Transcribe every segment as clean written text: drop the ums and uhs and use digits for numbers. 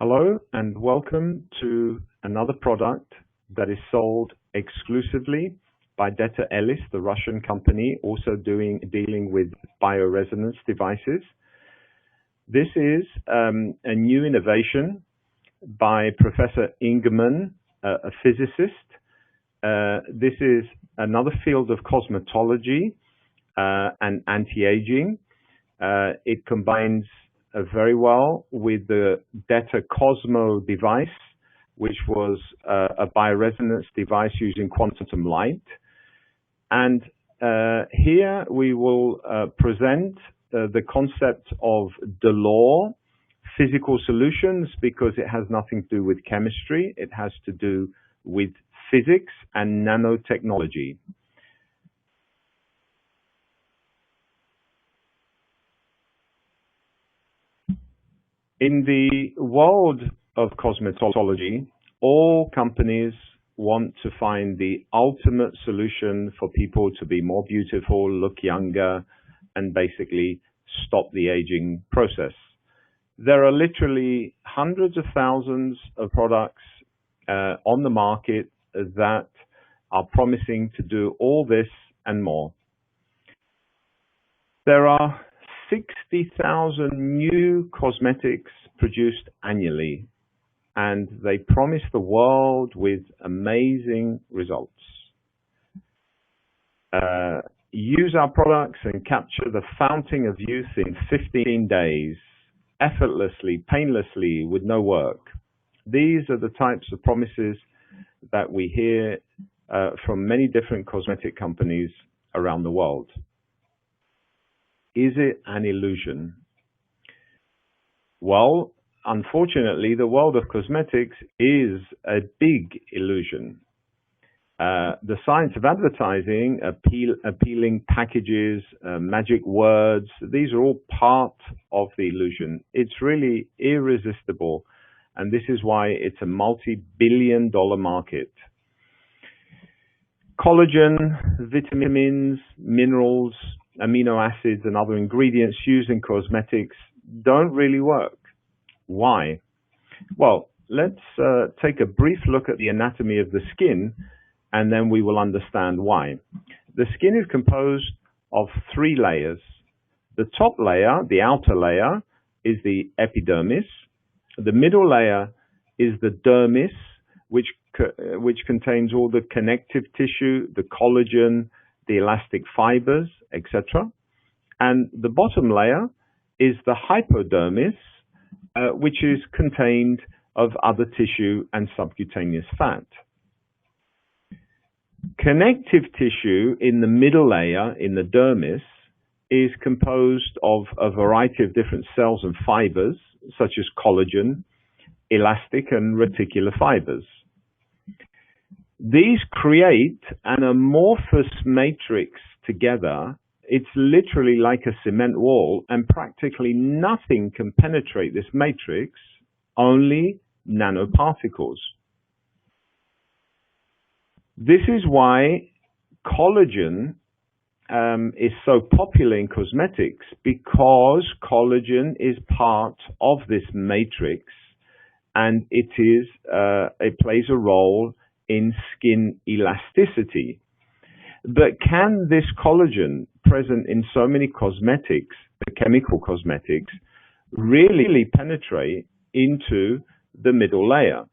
Hello and welcome to another product that is sold exclusively by Deta-Elis, the Russian company, also dealing with bioresonance devices. This is a new innovation by Professor Ingerman, a physicist. This is another field of cosmetology and anti-aging. It combines very well with the Deta-Cosmo device, which was a bioresonance device using quantum light. And here we will present the concept of Delors physical solutions, because it has nothing to do with chemistry. It has to do with physics and nanotechnology. In the world of cosmetology, all companies want to find the ultimate solution for people to be more beautiful, look younger, and basically stop the aging process. There are literally hundreds of thousands of products on the market that are promising to do all this and more. There are 60,000 new cosmetics produced annually, and they promise the world with amazing results. Use our products and capture the fountain of youth in 15 days, effortlessly, painlessly, with no work. These are the types of promises that we hear from many different cosmetic companies around the world. Is it an illusion? Well, unfortunately, the world of cosmetics is a big illusion. The science of advertising, appealing packages, magic words, these are all part of the illusion. It's really irresistible, and this is why it's a multi-billion-dollar market. Collagen, vitamins, minerals, amino acids, and other ingredients used in cosmetics don't really work. Why? Well, let's take a brief look at the anatomy of the skin, and then we will understand why. The skin is composed of three layers. The top layer, the outer layer, is the epidermis. The middle layer is the dermis, which contains all the connective tissue, the collagen, the elastic fibers, etc. And the bottom layer is the hypodermis, which is contained of other tissue and subcutaneous fat. Connective tissue in the middle layer, in the dermis, is composed of a variety of different cells and fibers, such as collagen, elastic and reticular fibers. These create an amorphous matrix together. It's literally like a cement wall, and practically nothing can penetrate this matrix, only nanoparticles. This is why collagen is so popular in cosmetics, because collagen is part of this matrix, and it plays a role in skin elasticity. But can this collagen present in so many cosmetics, the chemical cosmetics, really penetrate into the middle layer?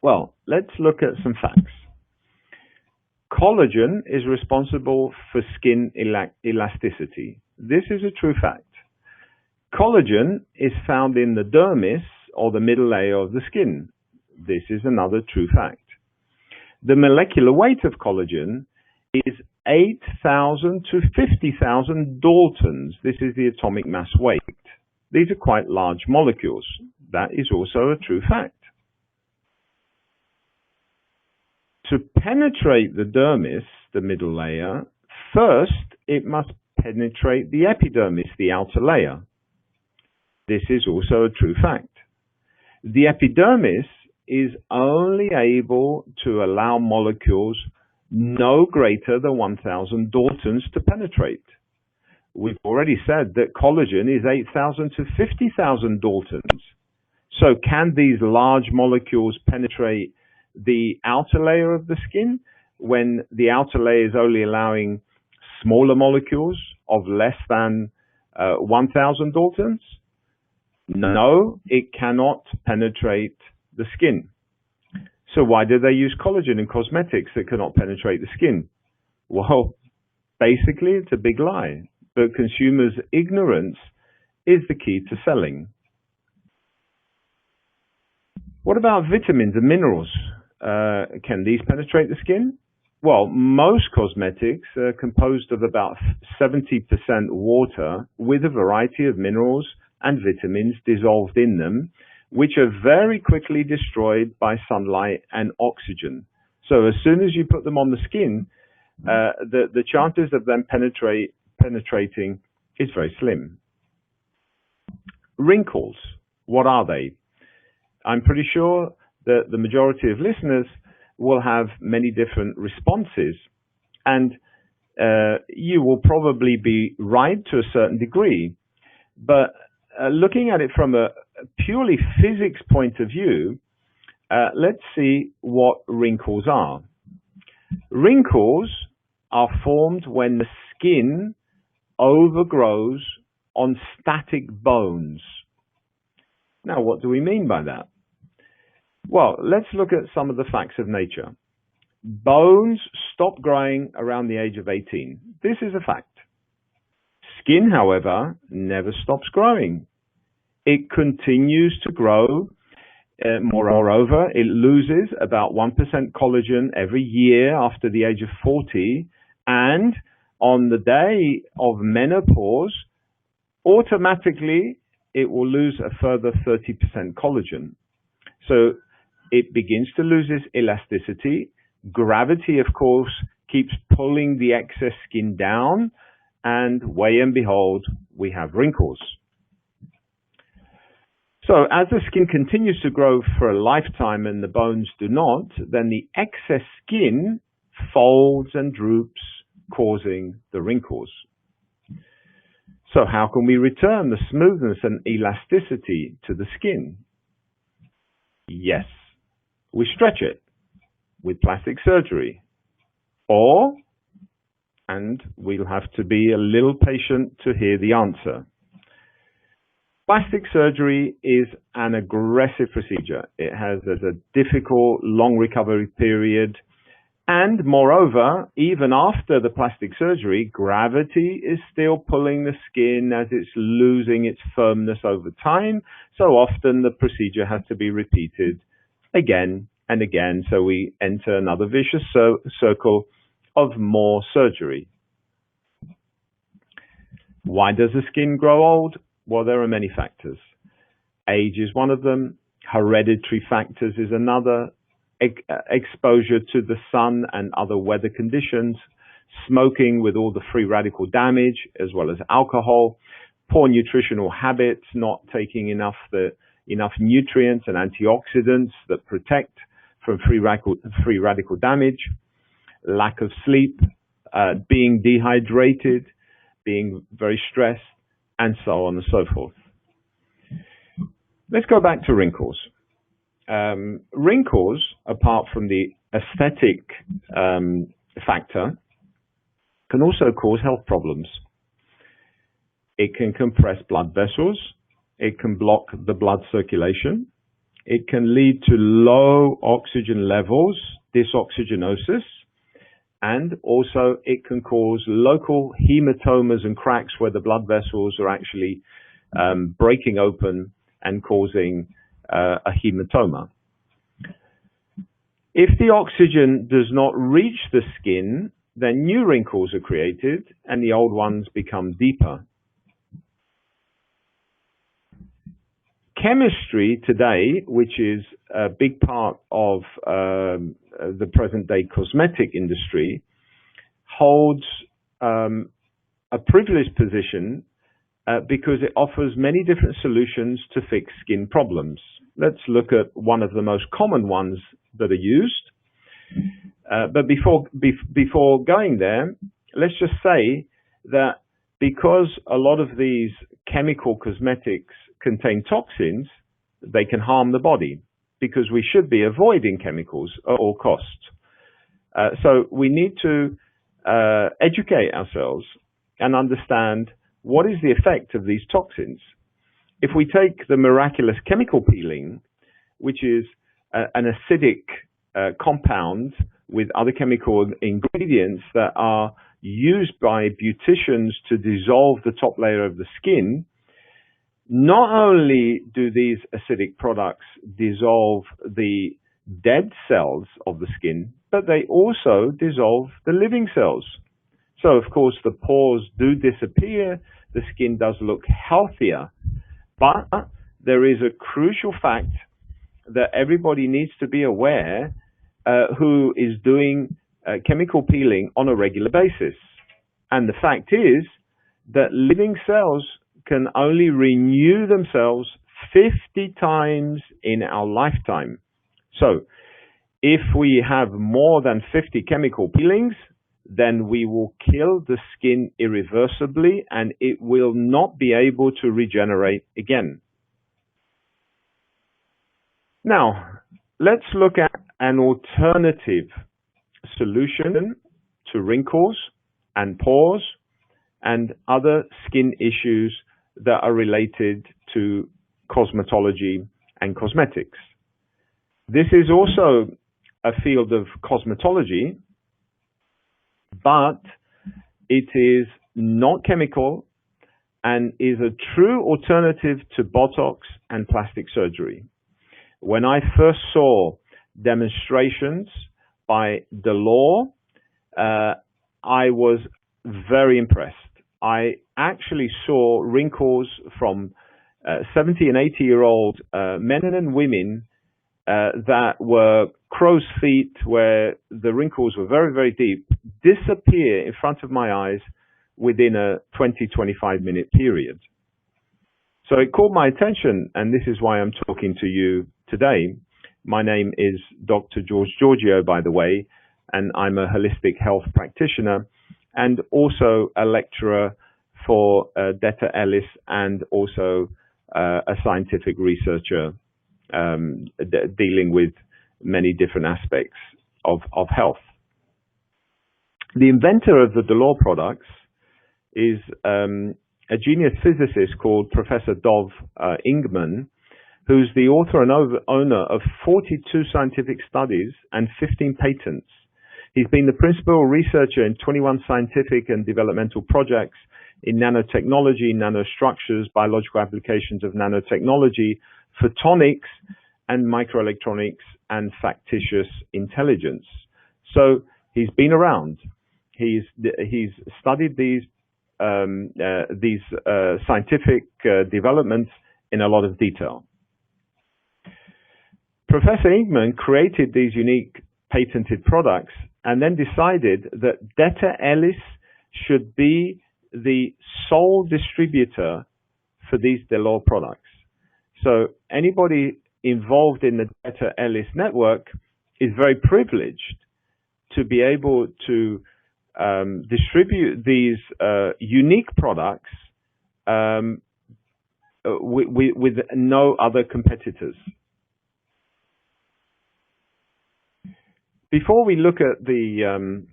Well, let's look at some facts. Collagen is responsible for skin elasticity. This is a true fact. Collagen is found in the dermis, or the middle layer of the skin. This is another true fact. The molecular weight of collagen is 8,000 to 50,000 Daltons. This is the atomic mass weight. These are quite large molecules. That is also a true fact. To penetrate the dermis, the middle layer, first it must penetrate the epidermis, the outer layer. This is also a true fact. The epidermis is only able to allow molecules no greater than 1,000 Daltons to penetrate. We've already said that collagen is 8,000 to 50,000 Daltons. So can these large molecules penetrate the outer layer of the skin when the outer layer is only allowing smaller molecules of less than 1,000 Daltons? No, it cannot penetrate the skin. So why do they use collagen in cosmetics that cannot penetrate the skin? Well, basically, it's a big lie. But consumers' ignorance is the key to selling. What about vitamins and minerals? Can these penetrate the skin? Well, most cosmetics are composed of about 70% water with a variety of minerals and vitamins dissolved in them, which are very quickly destroyed by sunlight and oxygen. So as soon as you put them on the skin, the chances of them penetrating is very slim. Wrinkles, what are they? I'm pretty sure that the majority of listeners will have many different responses, and you will probably be right to a certain degree. But looking at it from a purely physics point of view, let's see what wrinkles are. Wrinkles are formed when the skin overgrows on static bones. Now, what do we mean by that? Well, let's look at some of the facts of nature. Bones stop growing around the age of 18. This is a fact. Skin, however, never stops growing. It continues to grow. Moreover, it loses about 1% collagen every year after the age of 40. And on the day of menopause, automatically it will lose a further 30% collagen. So it begins to lose its elasticity. Gravity, of course, keeps pulling the excess skin down, and way and behold, we have wrinkles. So as the skin continues to grow for a lifetime and the bones do not, then the excess skin folds and droops, causing the wrinkles. So how can we return the smoothness and elasticity to the skin? Yes, we stretch it with plastic surgery. Or, and we'll have to be a little patient to hear the answer. Plastic surgery is an aggressive procedure. It has a difficult, long recovery period. And moreover, even after the plastic surgery, gravity is still pulling the skin as it's losing its firmness over time. So often the procedure has to be repeated again and again. So we enter another vicious circle of more surgery. Why does the skin grow old? Well, there are many factors. Age is one of them. Hereditary factors is another. Exposure to the sun and other weather conditions, smoking with all the free radical damage, as well as alcohol, poor nutritional habits, not taking enough nutrients and antioxidants that protect from free radical damage, lack of sleep, being dehydrated, being very stressed, and so on and so forth. Let's go back to wrinkles. Wrinkles, apart from the aesthetic factor, can also cause health problems. It can compress blood vessels. It can block the blood circulation. It can lead to low oxygen levels, dysoxygenosis, and also it can cause local hematomas and cracks where the blood vessels are actually breaking open and causing a hematoma. If the oxygen does not reach the skin, then new wrinkles are created and the old ones become deeper. Chemistry today, which is a big part of the present day cosmetic industry, holds a privileged position because it offers many different solutions to fix skin problems. Let's look at one of the most common ones that are used. But before going there, let's just say that because a lot of these chemical cosmetics contain toxins, they can harm the body, because we should be avoiding chemicals at all costs. So we need to educate ourselves and understand what is the effect of these toxins. If we take the miraculous chemical peeling, which is an acidic compound with other chemical ingredients that are used by beauticians to dissolve the top layer of the skin, not only do these acidic products dissolve the dead cells of the skin, but they also dissolve the living cells. So, of course, the pores do disappear, the skin does look healthier, but there is a crucial fact that everybody needs to be aware who is doing chemical peeling on a regular basis. And the fact is that living cells can only renew themselves 50 times in our lifetime. So if we have more than 50 chemical peelings, then we will kill the skin irreversibly and it will not be able to regenerate again. Now, let's look at an alternative solution to wrinkles and pores and other skin issues that are related to cosmetology and cosmetics. This is also a field of cosmetology, but it is not chemical and is a true alternative to Botox and plastic surgery. When I first saw demonstrations by Delors, I was very impressed. I actually saw wrinkles from 70 and 80-year-old men and women that were crow's feet, where the wrinkles were very, very deep, disappear in front of my eyes within a 20-25 minute period. So it caught my attention, and this is why I'm talking to you today. My name is Dr. George Giorgio, by the way, and I'm a holistic health practitioner and also a lecturer for Deta-Elis and also a scientific researcher dealing with many different aspects of health. The inventor of the Delors products is a genius physicist called Professor Dov Ingman, who's the author and owner of 42 scientific studies and 15 patents. He's been the principal researcher in 21 scientific and developmental projects in nanotechnology, nanostructures, biological applications of nanotechnology, photonics, and microelectronics, and factitious intelligence. So he's been around. He's studied these scientific developments in a lot of detail. Professor Ingman created these unique patented products and then decided that Deta-Elis should be the sole distributor for these Delors products. So anybody involved in the Deta-Elis network is very privileged to be able to distribute these unique products with no other competitors. Before we look at the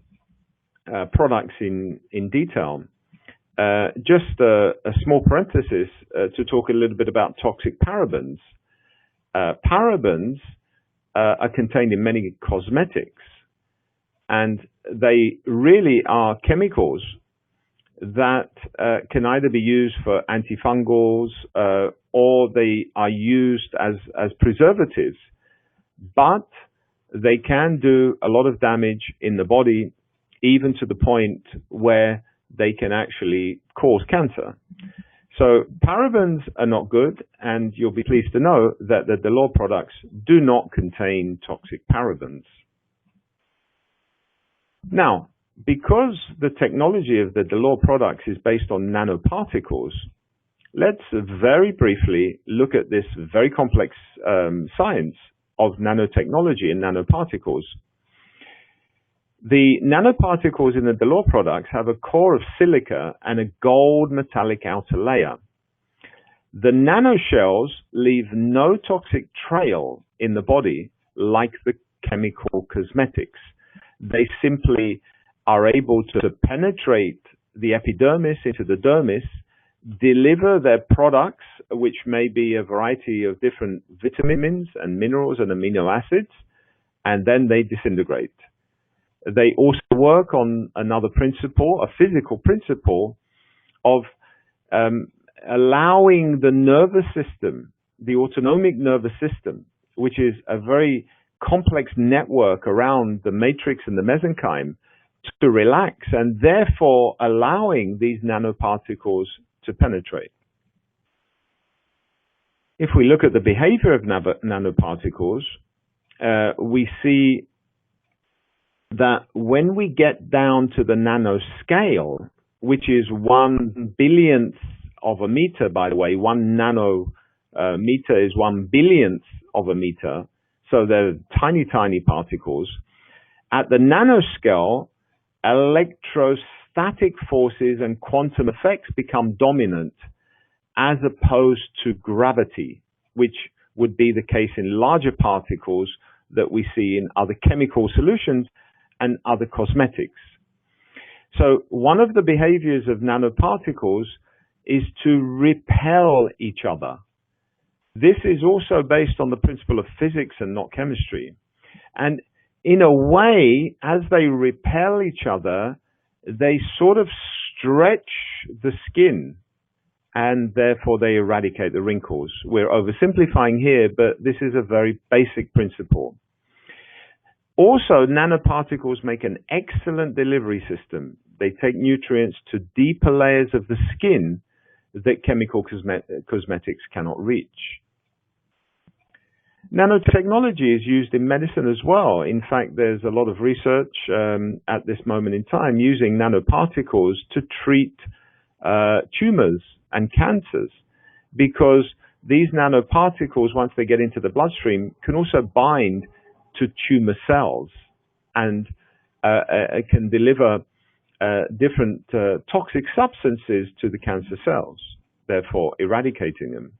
products in detail, just a small parenthesis to talk a little bit about toxic parabens. Parabens are contained in many cosmetics, and they really are chemicals that can either be used for antifungals or they are used as preservatives, but they can do a lot of damage in the body, even to the point where they can actually cause cancer. So parabens are not good, and you'll be pleased to know that the Delors products do not contain toxic parabens. Now, because the technology of the Delors products is based on nanoparticles, let's very briefly look at this very complex science of nanotechnology and nanoparticles. The nanoparticles in the Delors products have a core of silica and a gold metallic outer layer. The nanoshells leave no toxic trail in the body like the chemical cosmetics. They simply are able to penetrate the epidermis into the dermis, deliver their products, which may be a variety of different vitamins and minerals and amino acids, and then they disintegrate. They also work on another principle, a physical principle of allowing the nervous system, the autonomic nervous system, which is a very complex network around the matrix and the mesenchyme, to relax, and therefore allowing these nanoparticles to penetrate. If we look at the behavior of nanoparticles, we see that when we get down to the nanoscale, which is 1 billionth of a meter, by the way, 1 nanometer is 1 billionth of a meter, so they're tiny, tiny particles. At the nanoscale, electrostatic forces and quantum effects become dominant, as opposed to gravity, which would be the case in larger particles that we see in other chemical solutions and other cosmetics. So one of the behaviors of nanoparticles is to repel each other. This is also based on the principle of physics and not chemistry. And in a way, as they repel each other, they sort of stretch the skin, and therefore they eradicate the wrinkles. We're oversimplifying here, but this is a very basic principle. Also, nanoparticles make an excellent delivery system. They take nutrients to deeper layers of the skin that chemical cosmetics cannot reach. Nanotechnology is used in medicine as well. In fact, there's a lot of research at this moment in time using nanoparticles to treat tumors and cancers, because these nanoparticles, once they get into the bloodstream, can also bind to tumor cells and can deliver different toxic substances to the cancer cells, therefore eradicating them.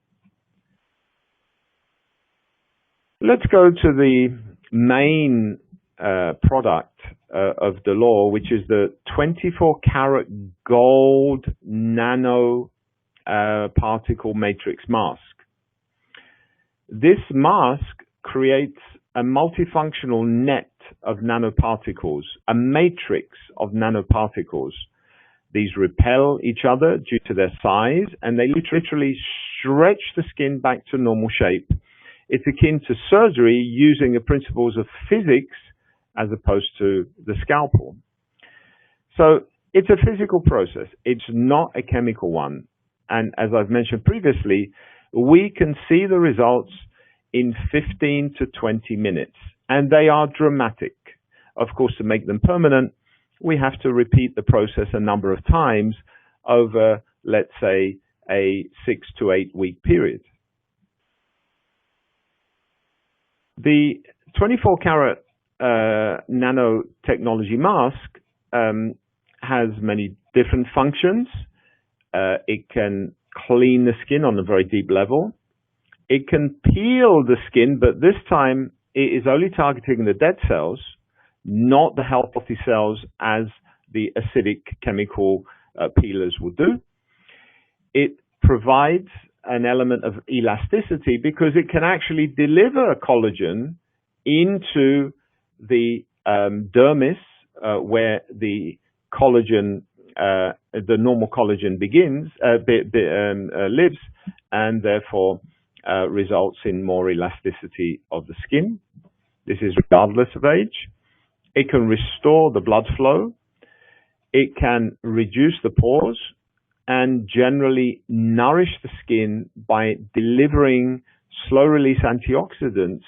Let's go to the main product of Delors, which is the 24-karat gold nano particle matrix mask. This mask creates a multifunctional net of nanoparticles, a matrix of nanoparticles. These repel each other due to their size, and they literally stretch the skin back to normal shape. It's akin to surgery using the principles of physics as opposed to the scalpel. So it's a physical process. It's not a chemical one. And as I've mentioned previously, we can see the results in 15 to 20 minutes, and they are dramatic. Of course, to make them permanent, we have to repeat the process a number of times over, let's say, a 6 to 8 week period. The 24-karat nanotechnology mask has many different functions. It can clean the skin on a very deep level. It can peel the skin, but this time it is only targeting the dead cells, not the healthy cells as the acidic chemical peelers will do. It provides an element of elasticity because it can actually deliver collagen into the dermis where the collagen, the normal collagen begins, lives, and therefore results in more elasticity of the skin. This is regardless of age. It can restore the blood flow. It can reduce the pores and generally nourish the skin by delivering slow-release antioxidants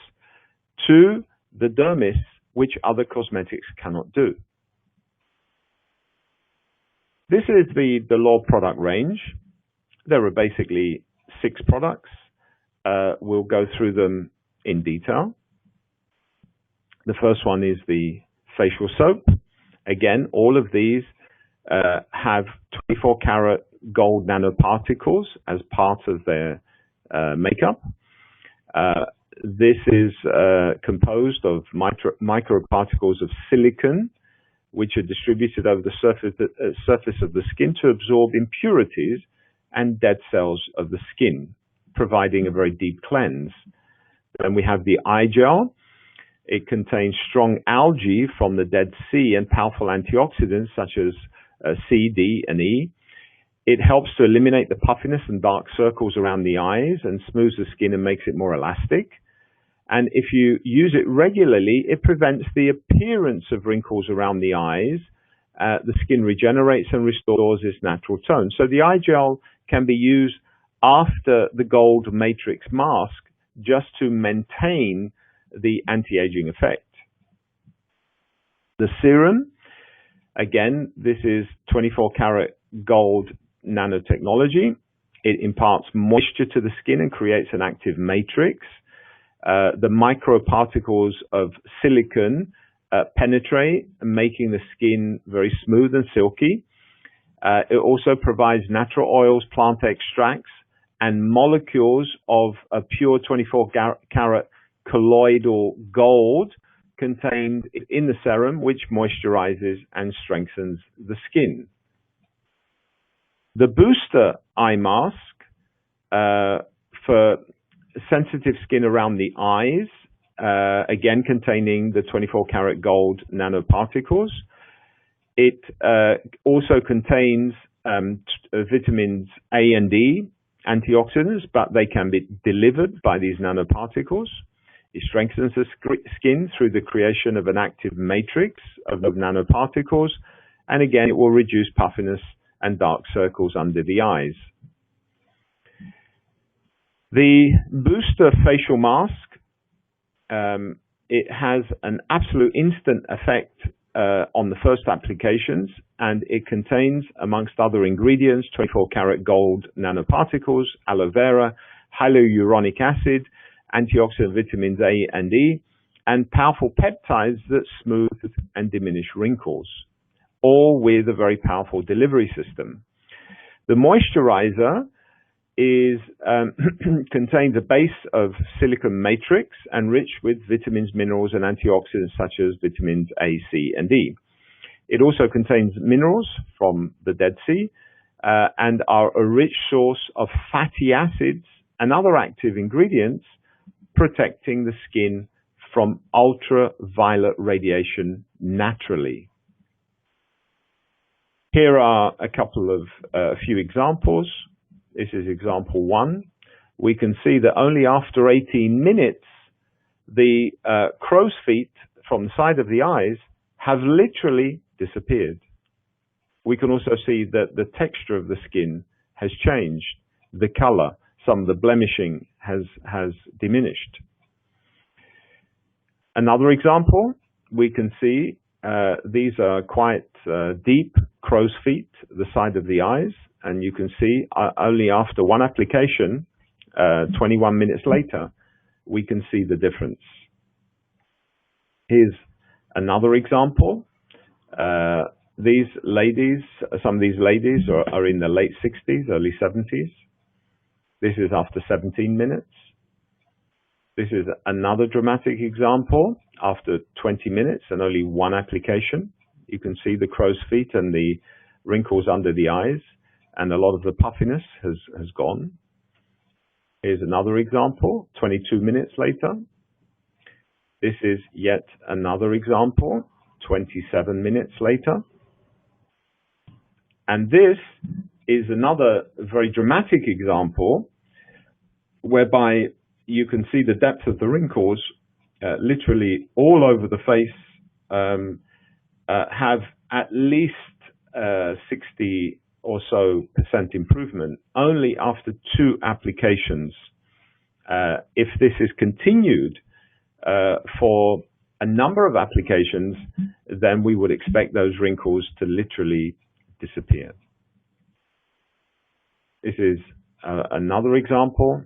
to the dermis, which other cosmetics cannot do. This is the Delors product range. There are basically 6 products. We'll go through them in detail. The first one is the facial soap. Again, all of these have 24-karat gold nanoparticles as part of their makeup. This is composed of microparticles of silicon, which are distributed over the surface of the skin to absorb impurities and dead cells of the skin, providing a very deep cleanse. Then we have the eye gel. It contains strong algae from the Dead Sea and powerful antioxidants such as C, D, and E. It helps to eliminate the puffiness and dark circles around the eyes and smooths the skin and makes it more elastic. And if you use it regularly, it prevents the appearance of wrinkles around the eyes. The skin regenerates and restores its natural tone. So the eye gel can be used after the gold matrix mask just to maintain the anti-aging effect. The serum, again, this is 24 karat gold nanotechnology. It imparts moisture to the skin and creates an active matrix. The microparticles of silicon penetrate, making the skin very smooth and silky. It also provides natural oils, plant extracts, and molecules of a pure 24 karat colloidal gold contained in the serum, which moisturizes and strengthens the skin. The booster eye mask for sensitive skin around the eyes, again containing the 24 karat gold nanoparticles. It also contains vitamins A and D, antioxidants, but they can be delivered by these nanoparticles. It strengthens the skin through the creation of an active matrix of nanoparticles, and again, it will reduce puffiness and dark circles under the eyes. The booster facial mask, it has an absolute instant effect on the first applications, and it contains, amongst other ingredients, 24 karat gold nanoparticles, aloe vera, hyaluronic acid, antioxidant vitamins A and E, and powerful peptides that smooth and diminish wrinkles, all with a very powerful delivery system. The moisturizer is contains a base of silicon matrix enriched with vitamins, minerals, and antioxidants such as vitamins A, C, and D. It also contains minerals from the Dead Sea and are a rich source of fatty acids and other active ingredients, protecting the skin from ultraviolet radiation naturally. Here are a couple of a few examples. This is example one. We can see that only after 18 minutes, the crow's feet from the side of the eyes have literally disappeared. We can also see that the texture of the skin has changed. The color, some of the blemishing has diminished. Another example, we can see these are quite deep crow's feet, the side of the eyes, and you can see only after one application, 21 minutes later, we can see the difference. Here's another example. These ladies, some of these ladies are in the late 60s, early 70s. This is after 17 minutes. This is another dramatic example after 20 minutes and only one application. You can see the crow's feet and the wrinkles under the eyes, and a lot of the puffiness has gone. Here's another example, 22 minutes later. This is yet another example, 27 minutes later. And this is another very dramatic example whereby you can see the depth of the wrinkles literally all over the face have at least 60 or so % improvement only after 2 applications. If this is continued for a number of applications, then we would expect those wrinkles to literally disappear. This is another example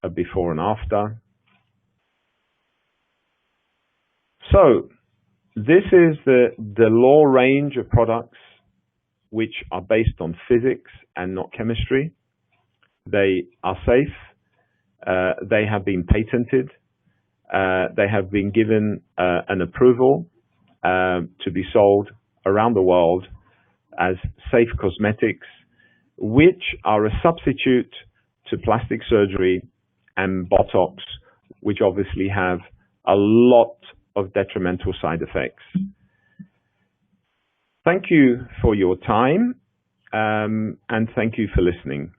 of before and after. So this is the Law range of products which are based on physics and not chemistry. They are safe. They have been patented. They have been given an approval to be sold around the world as safe cosmetics, which are a substitute to plastic surgery and Botox, which obviously have a lot of detrimental side effects. Thank you for your time, and thank you for listening.